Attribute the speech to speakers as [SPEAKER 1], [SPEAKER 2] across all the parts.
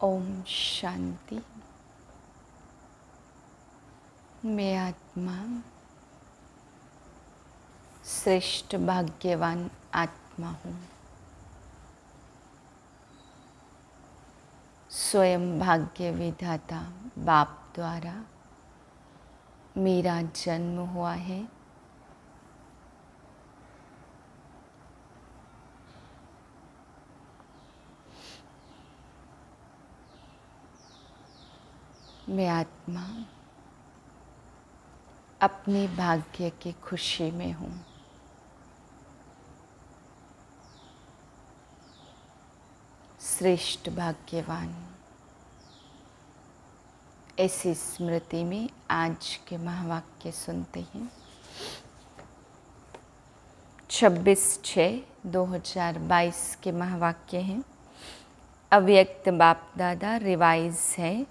[SPEAKER 1] ओम शांति। मैं आत्मा श्रेष्ठ भाग्यवान आत्मा हूँ। स्वयं भाग्य विधाता बाप द्वारा मेरा जन्म हुआ है। मैं आत्मा अपने भाग्य की खुशी में हूँ। श्रेष्ठ भाग्यवान। ऐसी स्मृति में आज के महावाक्य सुनते हैं। 26/6/2022 के महावाक्य हैं। अव्यक्त बाप दादा रिवाइज है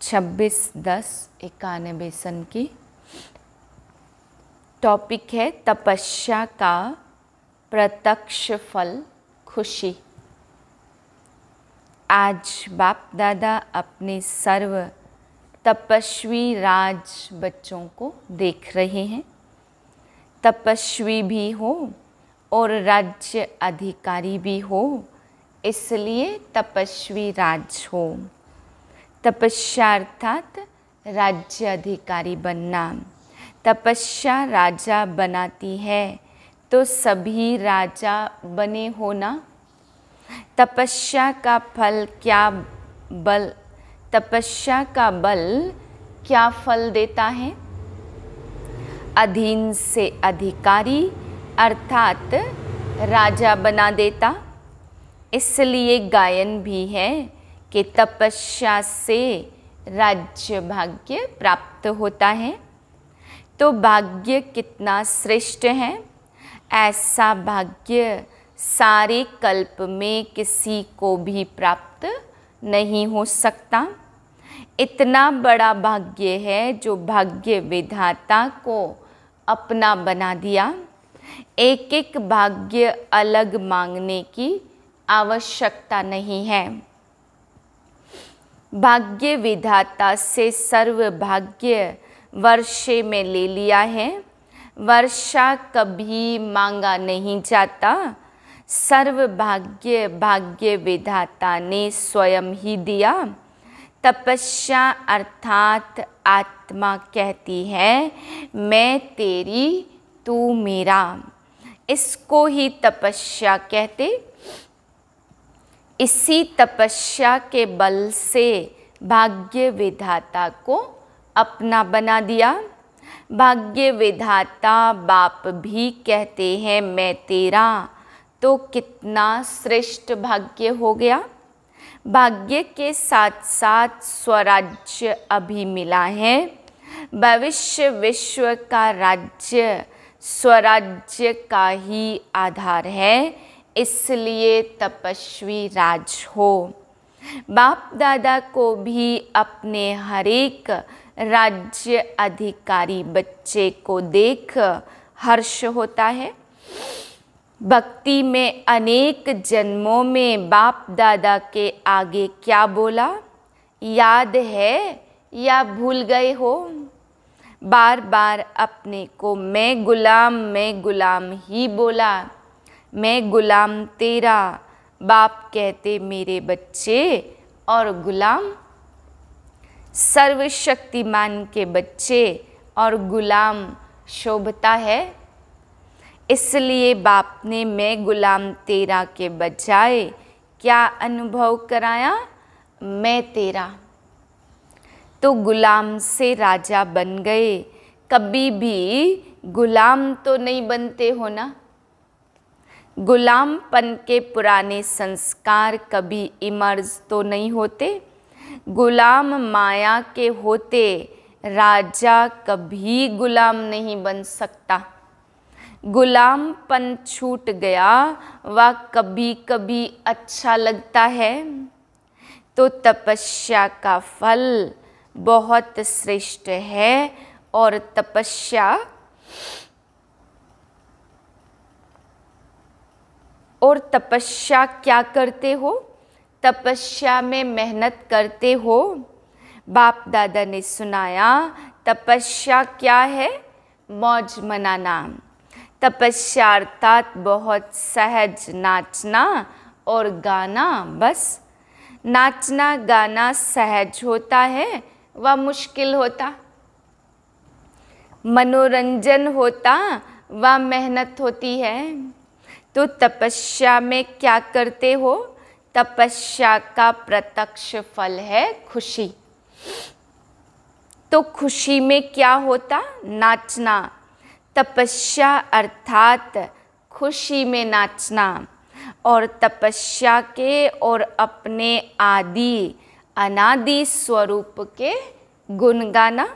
[SPEAKER 1] 26/10/91 सन की। टॉपिक है तपस्या का प्रत्यक्ष फल खुशी। आज बाप दादा अपने सर्व तपस्वी राज बच्चों को देख रहे हैं। तपस्वी भी हो और राज्य अधिकारी भी हो, इसलिए तपस्वी राज हो। तपस्या अर्थात राज्य अधिकारी बनना। तपस्या राजा बनाती है, तो सभी राजा बने होना। तपस्या का फल क्या बल, तपस्या का बल क्या फल देता है? अधीन से अधिकारी अर्थात राजा बना देता। इसलिए गायन भी है कि तपस्या से राज्य भाग्य प्राप्त होता है। तो भाग्य कितना श्रेष्ठ है। ऐसा भाग्य सारे कल्प में किसी को भी प्राप्त नहीं हो सकता। इतना बड़ा भाग्य है जो भाग्य विधाता को अपना बना दिया। एक एक भाग्य अलग मांगने की आवश्यकता नहीं है। भाग्य विधाता से सर्व भाग्य वर्षे में ले लिया है। वर्षा कभी मांगा नहीं जाता। सर्व भाग्य भाग्य विधाता ने स्वयं ही दिया। तपस्या अर्थात आत्मा कहती है मैं तेरी तू मेरा। इसको ही तपस्या कहते। इसी तपस्या के बल से भाग्य विधाता को अपना बना दिया। भाग्य विधाता बाप भी कहते हैं मैं तेरा। तो कितना श्रेष्ठ भाग्य हो गया। भाग्य के साथ साथ स्वराज्य अभी मिला है। भविष्य विश्व का राज्य स्वराज्य का ही आधार है। इसलिए तपस्वी राज हो। बाप दादा को भी अपने हरेक राज्य अधिकारी बच्चे को देख हर्ष होता है। भक्ति में अनेक जन्मों में बाप दादा के आगे क्या बोला याद है या भूल गए हो? बार बार अपने को मैं गुलाम ही बोला। मैं गुलाम तेरा। बाप कहते मेरे बच्चे और गुलाम। सर्वशक्तिमान के बच्चे और गुलाम शोभता है। इसलिए बाप ने मैं गुलाम तेरा के बजाय क्या अनुभव कराया? मैं तेरा। तो गुलाम से राजा बन गए। कभी भी गुलाम तो नहीं बनते हो ना। गुलामपन के पुराने संस्कार कभी इमर्ज तो नहीं होते। गुलाम माया के होते राजा कभी गुलाम नहीं बन सकता। गुलामपन छूट गया वह कभी कभी अच्छा लगता है। तो तपस्या का फल बहुत श्रेष्ठ है। और तपस्या क्या करते हो? तपस्या में मेहनत करते हो। बाप दादा ने सुनाया तपस्या क्या है? मौज मनाना। तपस्या अर्थात बहुत सहज नाचना और गाना। बस नाचना गाना सहज होता है व मुश्किल होता, मनोरंजन होता व मेहनत होती है। तो तपस्या में क्या करते हो? तपस्या का प्रत्यक्ष फल है खुशी। तो खुशी में क्या होता? नाचना। तपस्या अर्थात खुशी में नाचना और तपस्या के और अपने आदि अनादि स्वरूप के गुण गाना।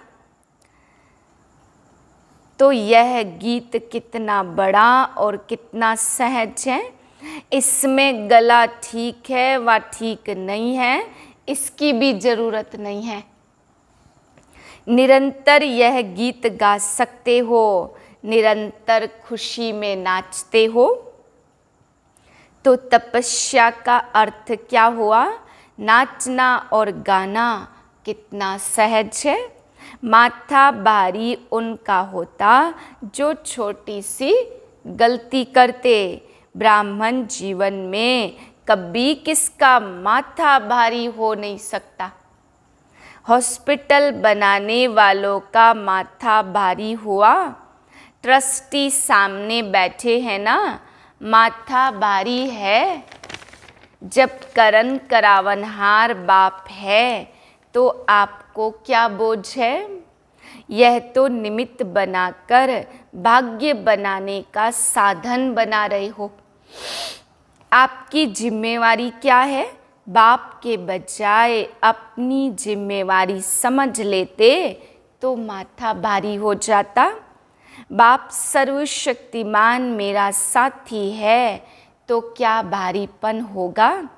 [SPEAKER 1] तो यह गीत कितना बड़ा और कितना सहज है। इसमें गला ठीक है व ठीक नहीं है, इसकी भी ज़रूरत नहीं है। निरंतर यह गीत गा सकते हो, निरंतर खुशी में नाचते हो। तो तपस्या का अर्थ क्या हुआ? नाचना और गाना कितना सहज है। माथा भारी उनका होता जो छोटी सी गलती करते। ब्राह्मण जीवन में कभी किसका माथा भारी हो नहीं सकता। हॉस्पिटल बनाने वालों का माथा भारी हुआ। ट्रस्टी सामने बैठे हैं ना, माथा भारी है। जब करण करावनहार बाप है तो आपको क्या बोझ है? यह तो निमित्त बनाकर भाग्य बनाने का साधन बना रहे हो। आपकी जिम्मेवारी क्या है? बाप के बजाय अपनी जिम्मेवारी समझ लेते तो माथा भारी हो जाता। बाप सर्वशक्तिमान मेरा साथी है तो क्या भारीपन होगा?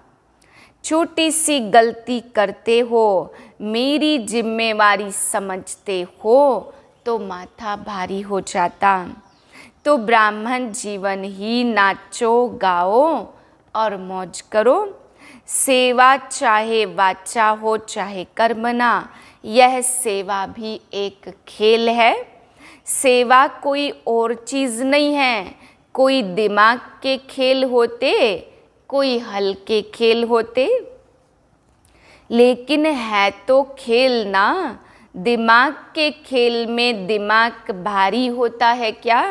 [SPEAKER 1] छोटी सी गलती करते हो, मेरी जिम्मेवारी समझते हो तो माथा भारी हो जाता। तो ब्राह्मण जीवन ही नाचो गाओ और मौज करो। सेवा चाहे वाचा हो चाहे कर्मणा, यह सेवा भी एक खेल है। सेवा कोई और चीज़ नहीं है। कोई दिमाग के खेल होते, कोई हल्के खेल होते, लेकिन है तो खेल ना। दिमाग के खेल में दिमाग भारी होता है क्या?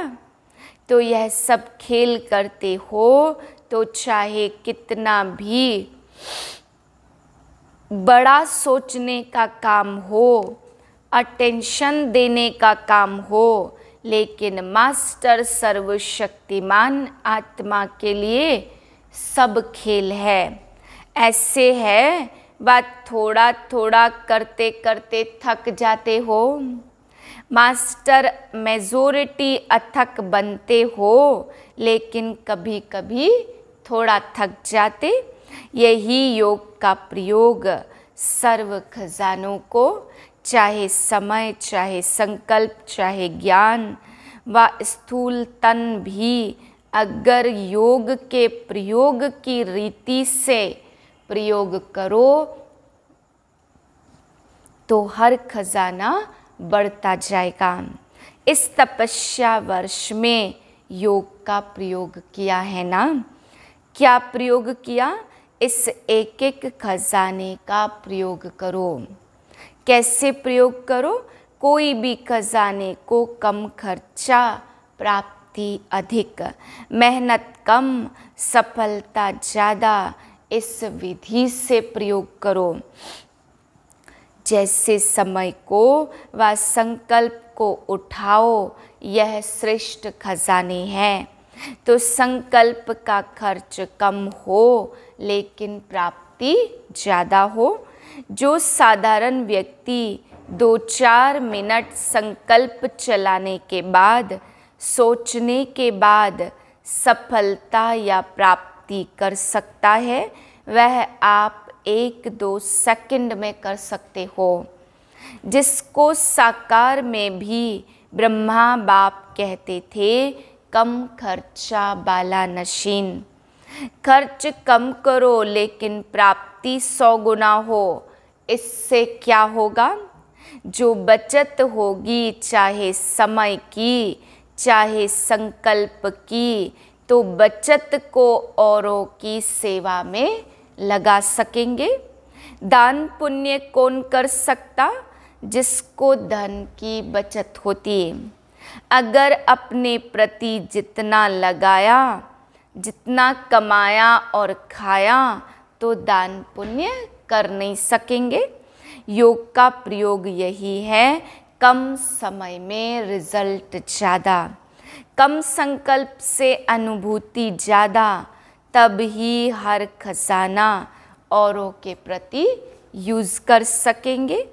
[SPEAKER 1] तो यह सब खेल करते हो तो चाहे कितना भी बड़ा सोचने का काम हो, अटेंशन देने का काम हो, लेकिन मास्टर सर्वशक्तिमान आत्मा के लिए सब खेल है। ऐसे है बात थोड़ा थोड़ा करते करते थक जाते हो। मास्टर मेजॉरिटी अथक बनते हो, लेकिन कभी कभी थोड़ा थक जाते। यही योग का प्रयोग सर्व खजानों को, चाहे समय चाहे संकल्प चाहे ज्ञान व स्थूल तन भी अगर योग के प्रयोग की रीति से प्रयोग करो तो हर खजाना बढ़ता जाएगा। इस तपस्या वर्ष में योग का प्रयोग किया है ना? क्या प्रयोग किया? इस एक एक खजाने का प्रयोग करो। कैसे प्रयोग करो? कोई भी खजाने को कम खर्चा, प्राप्ति अधिक, मेहनत कम, सफलता ज़्यादा, इस विधि से प्रयोग करो। जैसे समय को व संकल्प को उठाओ, यह श्रेष्ठ खजाने हैं। तो संकल्प का खर्च कम हो लेकिन प्राप्ति ज़्यादा हो। जो साधारण व्यक्ति 2-4 मिनट संकल्प चलाने के बाद, सोचने के बाद सफलता या प्राप्ति कर सकता है, वह आप 1-2 सेकंड में कर सकते हो। जिसको साकार में भी ब्रह्मा बाप कहते थे, कम खर्चा बाला नशीन। खर्च कम करो लेकिन प्राप्ति प्राप्ति 100 गुना हो। इससे क्या होगा? जो बचत होगी, चाहे समय की चाहे संकल्प की, तो बचत को औरों की सेवा में लगा सकेंगे। दान पुण्य कौन कर सकता? जिसको धन की बचत होती है। अगर अपने प्रति जितना लगाया, जितना कमाया और खाया, तो दान पुण्य कर नहीं सकेंगे। योग का प्रयोग यही है, कम समय में रिजल्ट ज़्यादा, कम संकल्प से अनुभूति ज़्यादा, तब ही हर खजाना औरों के प्रति यूज़ कर सकेंगे।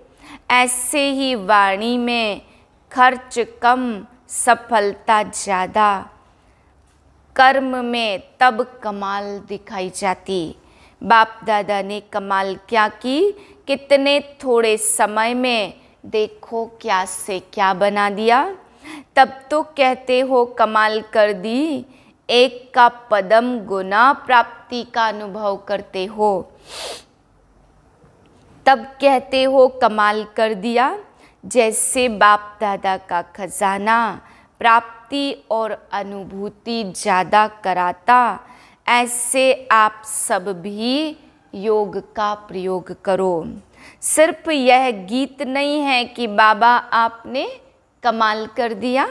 [SPEAKER 1] ऐसे ही वाणी में खर्च कम, सफलता ज़्यादा, कर्म में तब कमाल दिखाई जाती। बाप दादा ने कमाल क्या की? कितने थोड़े समय में देखो क्या से क्या बना दिया। तब तो कहते हो कमाल कर दी, एक का पदम गुना प्राप्ति का अनुभव करते हो। तब कहते हो कमाल कर दिया। जैसे बाप दादा का खजाना प्राप्ति और अनुभूति ज़्यादा कराता, ऐसे आप सब भी योग का प्रयोग करो। सिर्फ यह गीत नहीं है कि बाबा आपने कमाल कर दिया,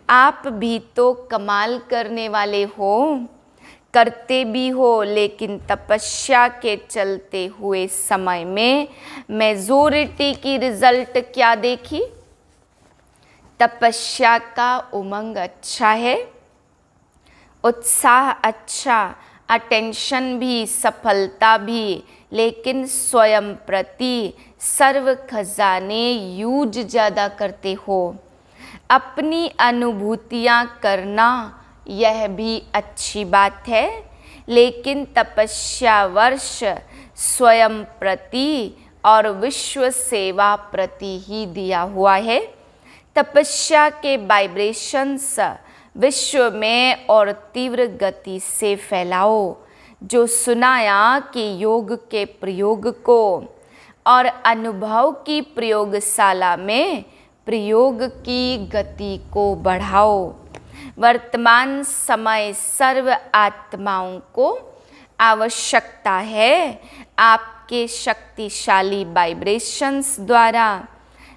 [SPEAKER 1] आप भी तो कमाल करने वाले हो, करते भी हो। लेकिन तपस्या के चलते हुए समय में मेजॉरिटी की रिजल्ट क्या देखी? तपस्या का उमंग अच्छा है, उत्साह अच्छा, अटेंशन भी, सफलता भी, लेकिन स्वयं प्रति सर्व खजाने यूज ज़्यादा करते हो। अपनी अनुभूतियाँ करना यह भी अच्छी बात है, लेकिन तपस्या वर्ष स्वयं प्रति और विश्व सेवा प्रति ही दिया हुआ है। तपस्या के वाइब्रेशंस विश्व में और तीव्र गति से फैलाओ। जो सुनाया कि योग के प्रयोग को और अनुभव की प्रयोगशाला में प्रयोग की गति को बढ़ाओ। वर्तमान समय सर्व आत्माओं को आवश्यकता है आपके शक्तिशाली वाइब्रेशंस द्वारा,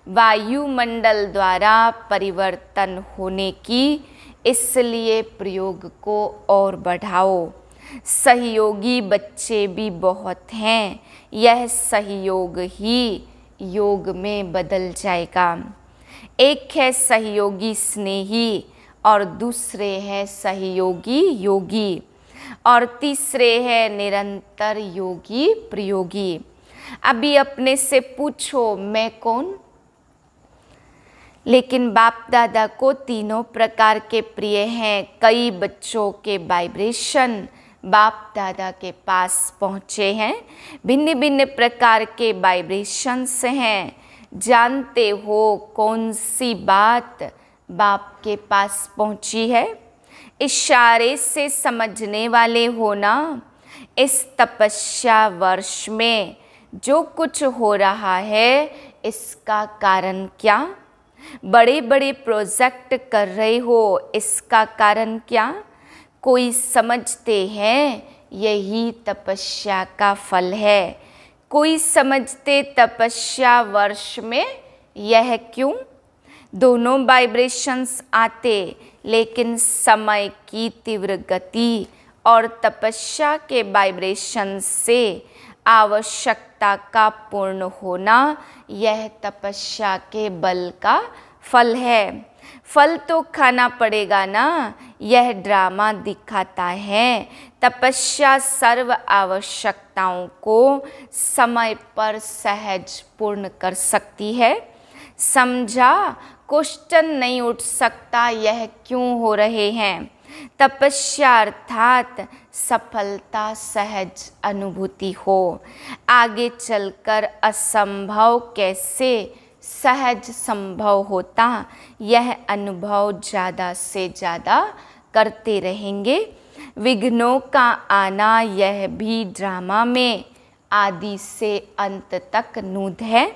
[SPEAKER 1] वायुमंडल द्वारा परिवर्तन होने की। इसलिए प्रयोग को और बढ़ाओ। सहयोगी बच्चे भी बहुत हैं, यह सहयोग ही योग में बदल जाएगा। एक है सहयोगी स्नेही और दूसरे हैं सहयोगी योगी और तीसरे है निरंतर योगी प्रयोगी। अभी अपने से पूछो मैं कौन? लेकिन बाप दादा को तीनों प्रकार के प्रिय हैं। कई बच्चों के वाइब्रेशन बाप दादा के पास पहुँचे हैं, भिन्न भिन्न प्रकार के वाइब्रेशंस हैं। जानते हो कौन सी बात बाप के पास पहुँची है? इशारे से समझने वाले हो ना। इस तपस्या वर्ष में जो कुछ हो रहा है, इसका कारण क्या? बड़े बड़े प्रोजेक्ट कर रहे हो, इसका कारण क्या? कोई समझते हैं यही तपस्या का फल है, कोई समझते तपस्या वर्ष में यह क्यों? दोनों वाइब्रेशंस आते, लेकिन समय की तीव्र गति और तपस्या के वाइब्रेशन से आवश्यकता का पूर्ण होना, यह तपस्या के बल का फल है। फल तो खाना पड़ेगा ना, यह ड्रामा दिखाता है। तपस्या सर्व आवश्यकताओं को समय पर सहज पूर्ण कर सकती है। समझा? क्वेश्चन नहीं उठ सकता यह क्यों हो रहे हैं। तपस्या अर्थात सफलता सहज अनुभूति हो। आगे चलकर असंभव कैसे सहज संभव होता, यह अनुभव ज़्यादा से ज़्यादा करते रहेंगे। विघ्नों का आना यह भी ड्रामा में आदि से अंत तक नूद है।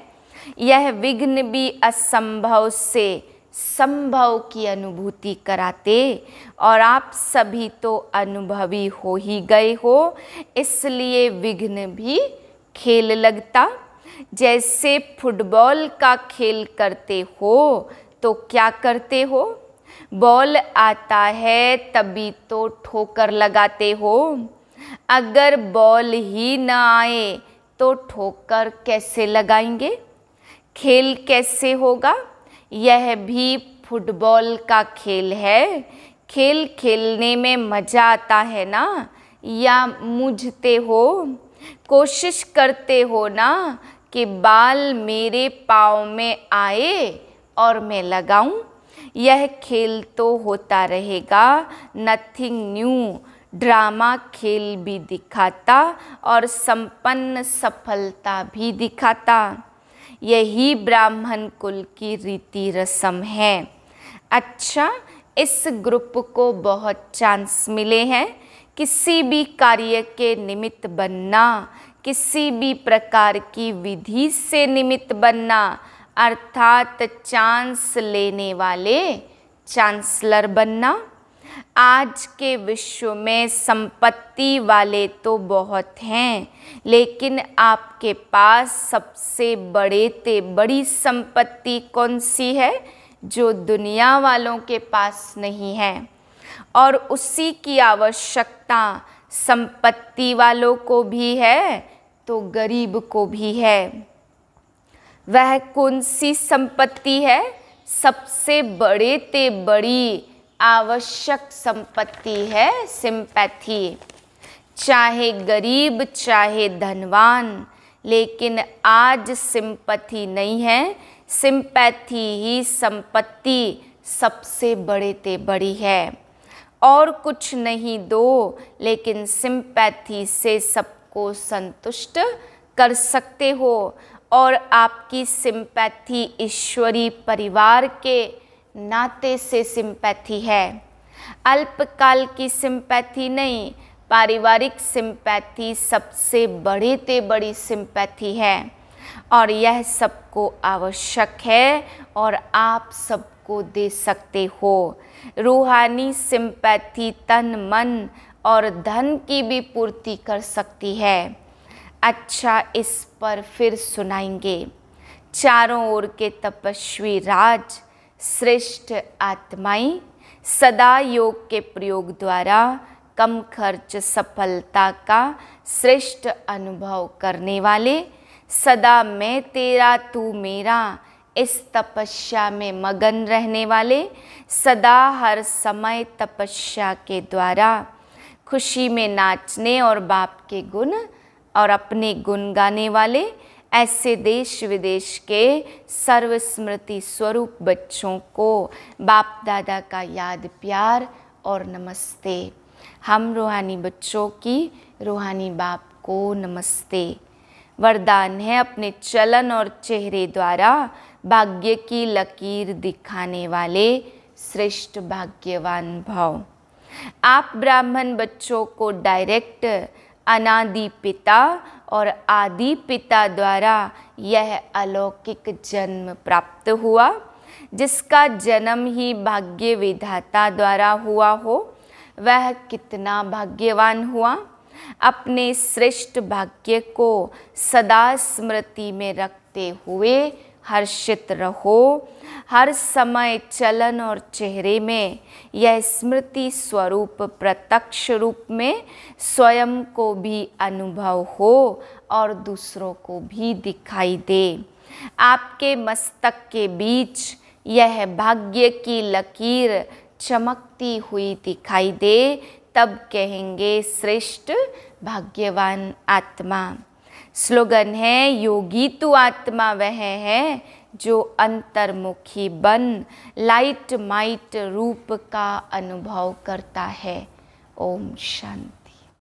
[SPEAKER 1] यह विघ्न भी असंभव से संभव की अनुभूति कराते, और आप सभी तो अनुभवी हो ही गए हो, इसलिए विघ्न भी खेल लगता। जैसे फुटबॉल का खेल करते हो तो क्या करते हो, बॉल आता है तभी तो ठोकर लगाते हो। अगर बॉल ही न आए तो ठोकर कैसे लगाएंगे, खेल कैसे होगा। यह भी फुटबॉल का खेल है। खेल खेलने में मज़ा आता है ना, या मूझते हो, कोशिश करते हो ना कि बाल मेरे पाँव में आए और मैं लगाऊं। यह खेल तो होता रहेगा, नथिंग न्यू। ड्रामा खेल भी दिखाता और संपन्न सफलता भी दिखाता। यही ब्राह्मण कुल की रीति रस्म है। अच्छा, इस ग्रुप को बहुत चांस मिले हैं किसी भी कार्य के निमित्त बनना, किसी भी प्रकार की विधि से निमित्त बनना, अर्थात चांस लेने वाले चांसलर बनना। आज के विश्व में संपत्ति वाले तो बहुत हैं, लेकिन आपके पास सबसे बड़ी संपत्ति कौन सी है जो दुनिया वालों के पास नहीं है, और उसी की आवश्यकता संपत्ति वालों को भी है तो गरीब को भी है। वह कौन सी संपत्ति है, सबसे बड़ी आवश्यक संपत्ति है सिंपैथी। चाहे गरीब चाहे धनवान, लेकिन आज सिंपैथी नहीं है, सिंपैथी ही संपत्ति सबसे बड़ी है। और कुछ नहीं दो, लेकिन सिंपैथी से सबको संतुष्ट कर सकते हो। और आपकी सिंपैथी ईश्वरीय परिवार के नाते से सिंपैथी है, अल्पकाल की सिंपैथी नहीं। पारिवारिक सिंपैथी सबसे बड़ी सिंपैथी है, और यह सबको आवश्यक है और आप सबको दे सकते हो। रूहानी सिंपैथी तन मन और धन की भी पूर्ति कर सकती है। अच्छा, इस पर फिर सुनाएंगे। चारों ओर के तपस्वी राज श्रेष्ठ आत्माएं सदा योग के प्रयोग द्वारा कम खर्च सफलता का श्रेष्ठ अनुभव करने वाले, सदा मैं तेरा तू मेरा इस तपस्या में मगन रहने वाले, सदा हर समय तपस्या के द्वारा खुशी में नाचने और बाप के गुण और अपने गुण गाने वाले, ऐसे देश विदेश के सर्वस्मृति स्वरूप बच्चों को बाप दादा का याद प्यार और नमस्ते। हम रूहानी बच्चों की रूहानी बाप को नमस्ते। वरदान है अपने चलन और चेहरे द्वारा भाग्य की लकीर दिखाने वाले श्रेष्ठ भाग्यवान भव। आप ब्राह्मण बच्चों को डायरेक्ट अनादि पिता और आदि पिता द्वारा यह अलौकिक जन्म प्राप्त हुआ, जिसका जन्म ही भाग्य विधाता द्वारा हुआ हो, वह कितना भाग्यवान हुआ। अपने श्रेष्ठ भाग्य को सदा स्मृति में रखते हुए हर्षित रहो। हर समय चलन और चेहरे में यह स्मृति स्वरूप प्रत्यक्ष रूप में स्वयं को भी अनुभव हो और दूसरों को भी दिखाई दे। आपके मस्तक के बीच यह भाग्य की लकीर चमकती हुई दिखाई दे, तब कहेंगे श्रेष्ठ भाग्यवान आत्मा। स्लोगन है, योगी तू आत्मा वह है जो अंतर्मुखी बन लाइट माइट रूप का अनुभव करता है। ओम शांति।